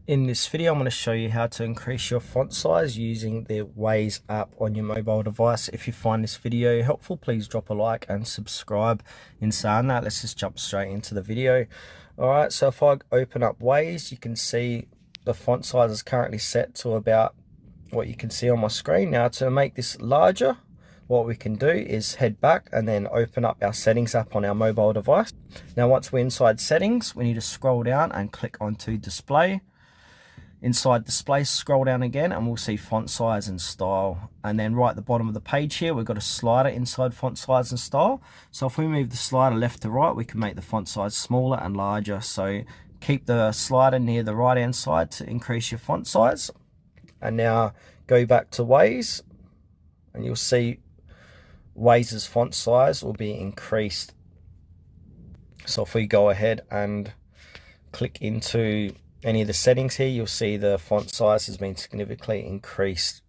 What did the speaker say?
In this video, I'm going to show you how to increase your font size using the Waze app on your mobile device. If you find this video helpful, please drop a like and subscribe. In saying that, let's just jump straight into the video. Alright, so if I open up Waze, you can see the font size is currently set to about what you can see on my screen. Now, to make this larger, what we can do is head back and then open up our settings app on our mobile device. Now, once we're inside settings, we need to scroll down and click onto display. Inside display, scroll down again and we'll see font size and style. And then right at the bottom of the page here, we've got a slider inside font size and style. So if we move the slider left to right, we can make the font size smaller and larger. So keep the slider near the right hand side to increase your font size. And now go back to Waze and you'll see Waze's font size will be increased. So if we go ahead and click into any of the settings here, you'll see the font size has been significantly increased.